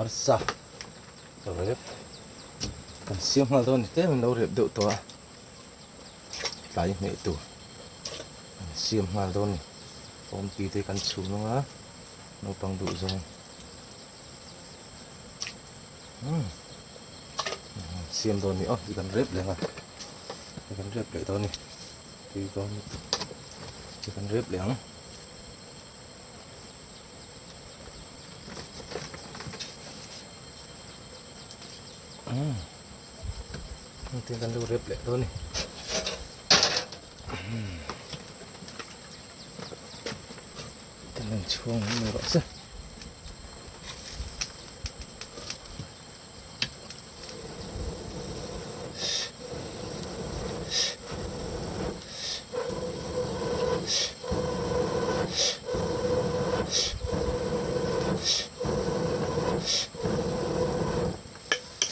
arsa rep kan siam hal don te min lo rep do to lai me tu siam hal don om pi te kan chum nga no pang du zong siam don ni ikan rep le nga ikan rep le don ni pi don ikan rep le ang tinggal dulu refleks tuh nih. Tinggal cuang ini rasa.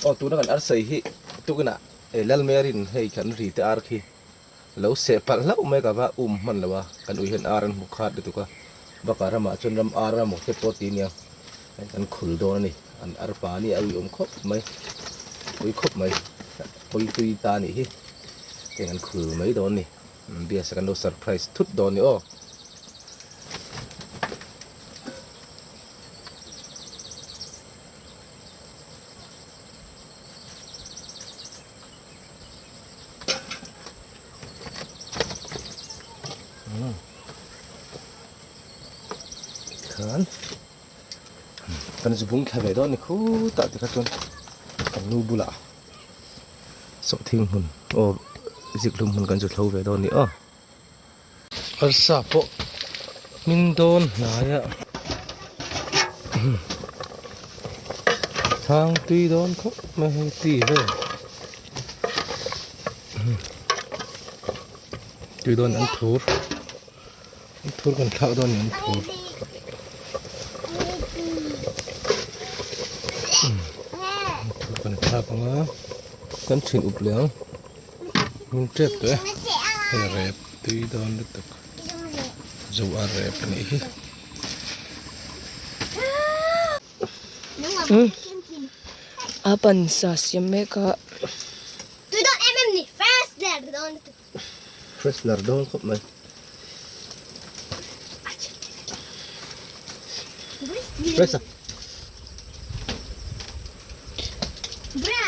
Oh tuh kan arsai tu kena lal merin hei kan rite ar khi lo se pal lo me ka ba man lawa kan uihen aran mukhat tu ka bakara ma chun ram ara mo te poti nia kan khul do ni an ar pa ni ai khop mai ui khop mai ui tui ta ni hi kan khul mai do ni biasa kan lo surprise thut do ni kan zubung khabe do ni khu ta ti ka chon kan nu bula so thing hun zik lum hun kan ju thlo ve do ni ar sa po min don na ya thang tui don khop ma he ti ve tui don an thur kan thau don ni an thur kan chin up leang mun trep to he rep tui don de tak zo a rep ni hi apan sa siame ka tu don ni fast der don fresh lar don khop mai fresh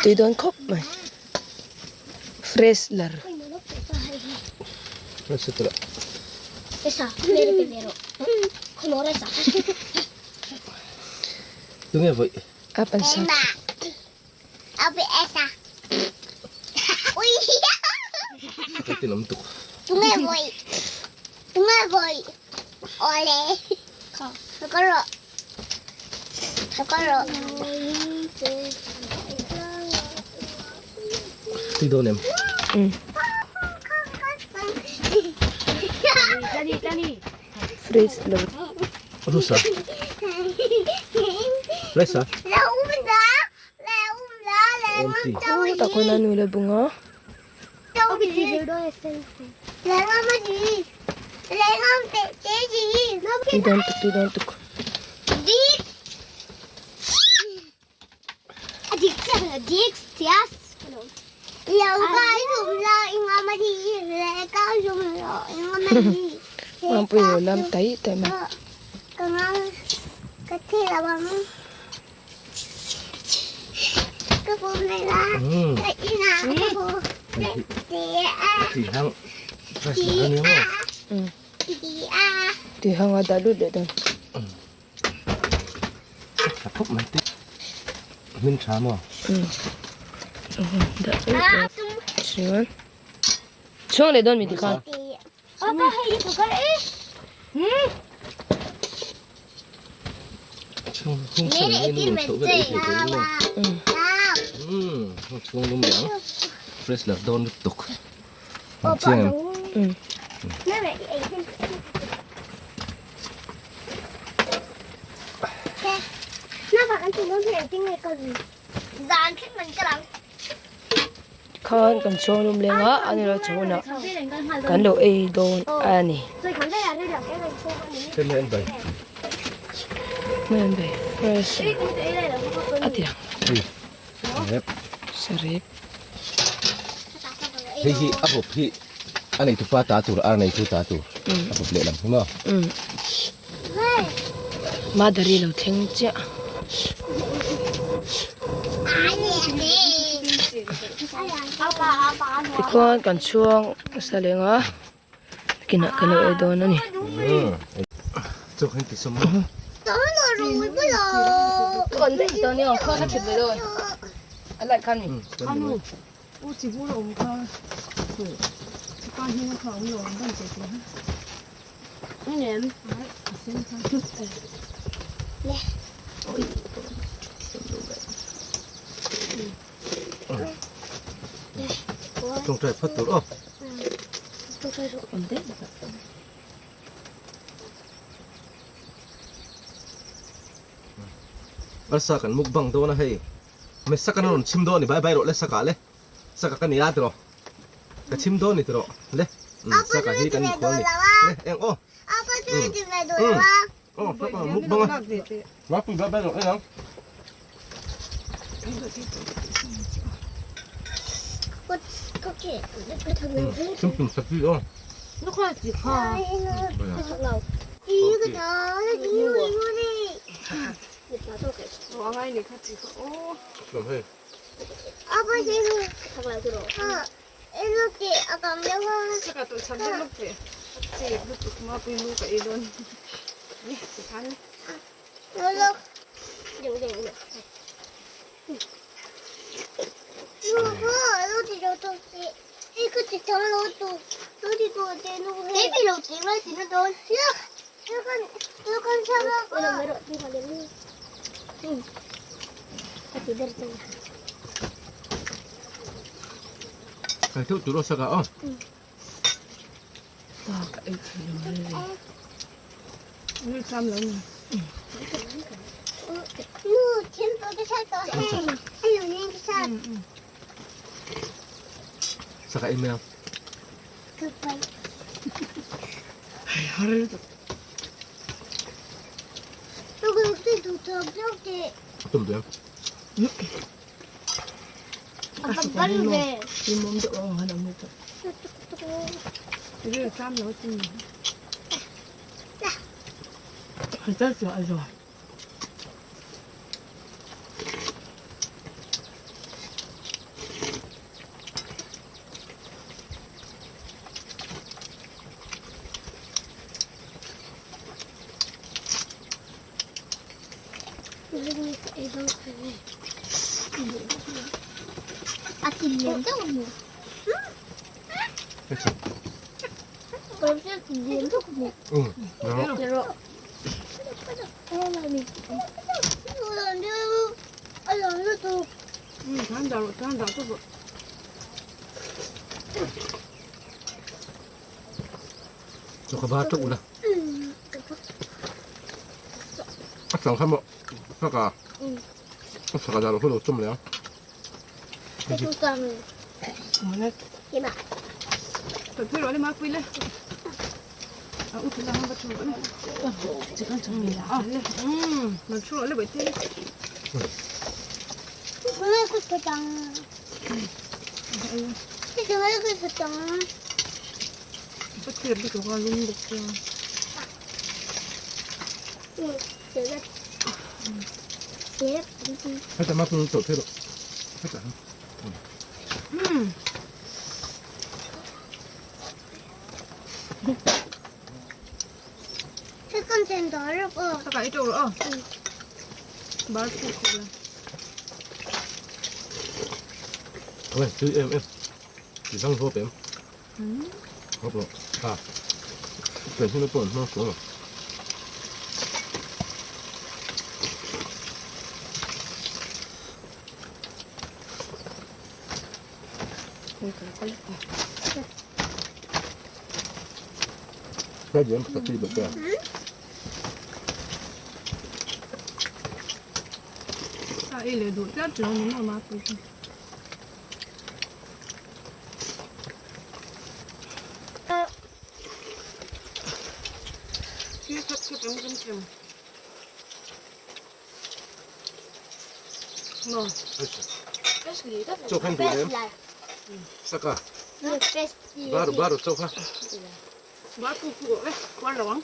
tui don khop mai fresh lar fresh tu esa mere primero con esa tu nge voi apan sa abi esa ui ka tinom tu tu nge voi ole Socorro. tui don em fresh lar rusa fresh om ti ta ko na nu le bunga tui don tu mampu yo lam tai tai ma ti hang fresh lar ni ho ti hang ada lu de don ka khop mai te min cha mo da chuan chuang le don mi ti khan Apa hai itu kan chung chung sang ni nu to ga te te ni chung lum yang fresh lar don tuk chiang Kenapa kan tinggal tinggal kan? Jangan kan mencari. khan kan chong lum lenga ani lo chona kan lo ei don ani Rồi khán giả đây là cái này không có thế nên vậy Men be fresh. Atiang. Hei. Sarip. Hei hi apo hi. Anay tu pa tatur, anay tu tatur. Apo ble lam, mo. Ma dari lo theng cha. Ikon kan chuang salenga. Kina kano edon ani. Chok hin ti som. Nó rồi bây giờ. Kon de to ni kho na thit lo. Alai kan ni. 아노 오 집으로 온가 그 집안 힘을 가 오늘 온다 이제 Anh Trong trời phát tur. Kon de. Alsa kan mukbang do na hei. Me saka non chim do ni bye bye ro le saka le. Saka kan ya tro. Ka chim do ni tro. Le. Saka hi kan ko ni. Le eng o. 아빠 좀 집에 놀러 와. Saka mukbang. Wa pu bye bye ro eng. 그렇게 이렇게 잡는 Chim sa pi o. 너 가야지 가 이거 다 이거리. 왕아이네 같이 오 Lam hei. 아빠 지금 잠깐 들어. 이렇게 아까 명화 제가 또 잠들 높게 같이 그것도 그만 보이는가 이런 네 가는 연락. 여기. 어디 저기 이거 저로도 어디고 대놓고 베비로 찍을 수 있는 돈. 약간 사람. 오늘 메로 이거 내는. 응. 같이 내렸잖아. Kai tu tu ro saka o. Wa ka ai thi lo. 오늘 잠 너무 너 챔버도 살다 해. 아니 살. Saka email. 그빨. 하루도 여기도 더 이렇게. Tum tu. 아빠 빠르게. Di mom do ang hanam mo to. 이제 잠 넣었지 Hita so ajo. 아침인데 오늘. Kecil. 벌써 진짜 그거. Ừ. Đó. 들어. 어머니. 알아도 잠자로 또 Cho ka ba tuk na. At sang khamo. Saka. Saka dalo ko tum le. 그거는 Mana 이마. 또 필요하니 막 빌래 아 우틀랑 한번 줘 chikan chang ni la. 너 추워 원래 왜 때? 왜 그랬당. 이게 왜 그랬당. 어떻게 이렇게 도가 놓는 거지? 응. 제가 예. Hata ma pun to pero. Hata. 세컨 텐더 어려워. 잠깐 이쪽으로 말고 그래 Ôi, chứ em. Chỉ sang hộp em. Hộp rồi. À. Tuyển không nó tuần nó xuống rồi. Cái gì em phải đi được kìa. 아 이래 도 짜증 너무 많고 뒤에 겹쳐 병좀 뭐. 쪽 한 두렘 사까 바로 쪽 하. 맛도 그거 왜? 말라왕.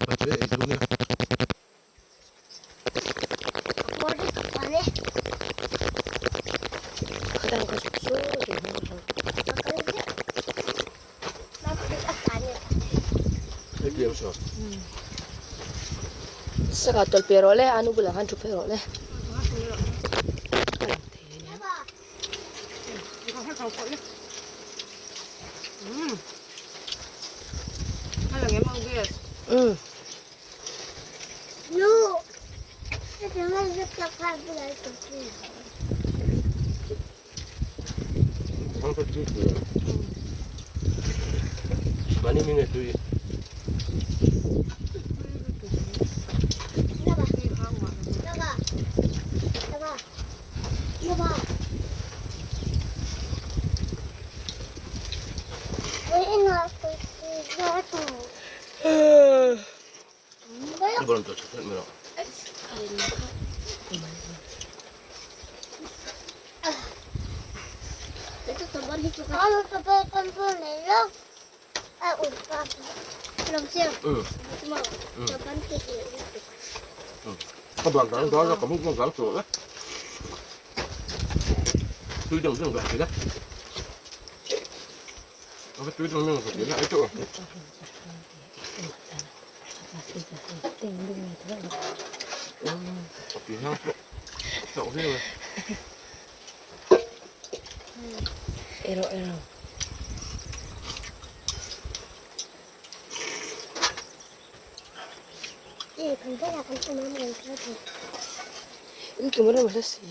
맞지? 이동네. 가장 가졌어. 이게 없어. Saka tol pero le anu bula kan tu pero le. 이거 할까 볼래? 하려 애망게. No. Jangan dekat bulan tu. 방석 찍고. 많이 민해 또. 이번엔 또 잠깐만요. Kalau terbaikan pelelok, udah belum siap. 응. Cuma depan kiri. các bạn đó là có một con gáo chỗ đấy. Tôi đừng đừng vậy đấy. Nó phải tôi đừng phải để lại chỗ. Thì ha. Cậu thế rồi. Ero ero. Kan saya akan senang dengan itu. Ini gimana masa sih?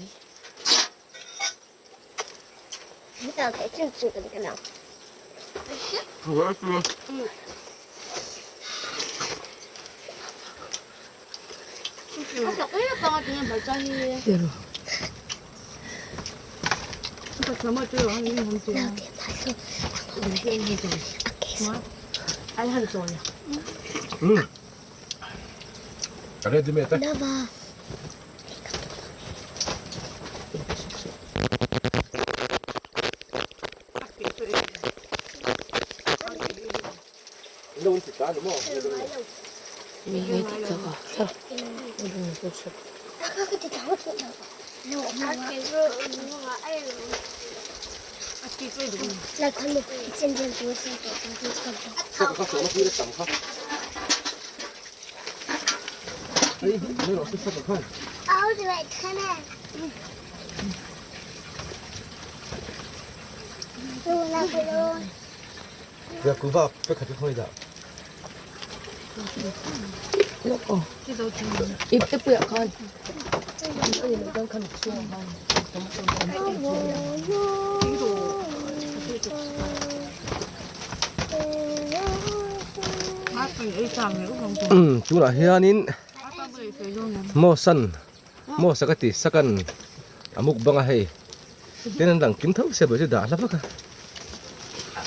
Kita kayak cincin kan kenal. Rồi rồi. Masuknya bangetnya baca nih. Ero. 이거 저마저요 한 이거 한 점. Nanti pasal 이게 한 점. 뭐? 아니 한 점이야. Ở đây thì mẹ ta. Nava. Đâu chỉ cá đúng không? Minggu itu kah? Sah. Udah selesai. Aku kita tahu kita. No, 아끼 쪄야 돼. 나 걸로 진짜 좋았을 것 Sao có số nó kia tầm không? Ấy, đây nó sẽ không? 아우 좋아 타네. 누나 불러. 야, 그거 봐. 백 같은 통이다. Loko. 그래서 좀 Itu punya kan. Ini megang kan semua kan. 아빠 일상에 우선 좀 Chú là hianin 아빠 뭐 있어요? mo san mo sakati sakan amuk banga hei. Tenan dang kim thau se baju da la baka.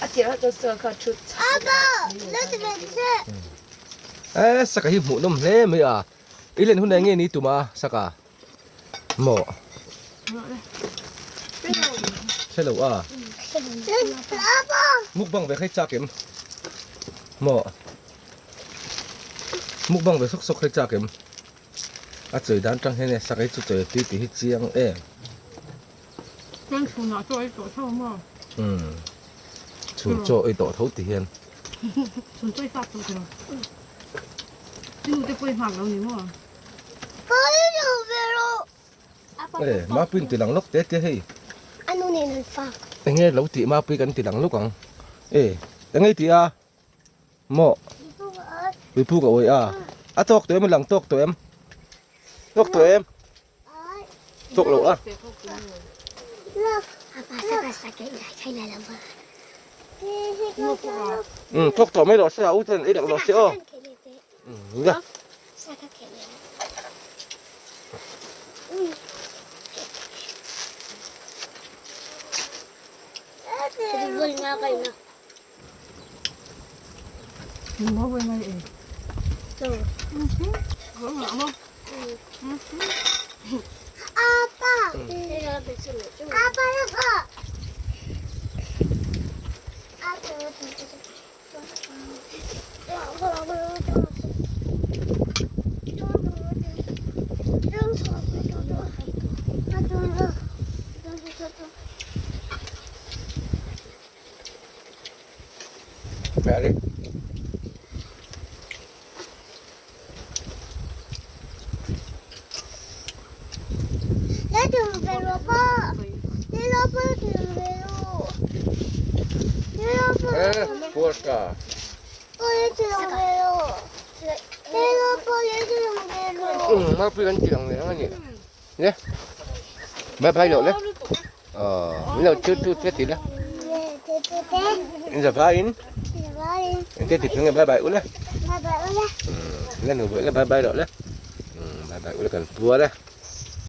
Akhirnya tu sekarang cut. 아빠, 너도 왠지. Saka hi mu nom le me a. Ilen hun nge ni tuma saka. Mo. Hello a. 아빠. Mukbang ve khai chakim. Mo. Mukbang ve sok sok khai chakim. A choi dan tang he ne sakai chu choi ti ti hi chiang e. 그냥 주나 저 있어 처음 봐. Chu cho ei to thau ti hian. 진짜 있어 그래. 이거 때문에 막 나오니 뭐. 거기서 왜로? 아빠. E ma pin ti lang lok te te hei. Ano nila fa? Nghe lâu ti ma pi kan ti lang lok ang. E, tangai ti a. Mo. Ito ba? Pi pu ka oi a. A tok to em lang tok to em. Tok to em. Ay. Tok lo a. Look. Apa sakit kay lang ba? Tok to mấy lo se au ten e dak lo se o. Ya. Sakit kay. Tribul nga kayo na. 뭐 보이나 이. 그럼 아마 아빠. 내가 뱃속에 좀. 아빠가. Mẹ đi. 내 좀 배로봐. 배로봐 좀 배로. 배로봐. Ê, cua cả. 내 좀 배로. 배로봐 내 좀 배로. Ừ, má phi anh chuyện này nó nhỉ. Nhé. Bye bye rồi đấy. Bây giờ chưa chết thì đó. 네, 대대대. Bây giờ phải in. 대박이. Chết thì chúng bye bye uống đấy. 봐봐, 올라. Lên nữa bye bye rồi đấy. Bye bye uống cần cua đấy.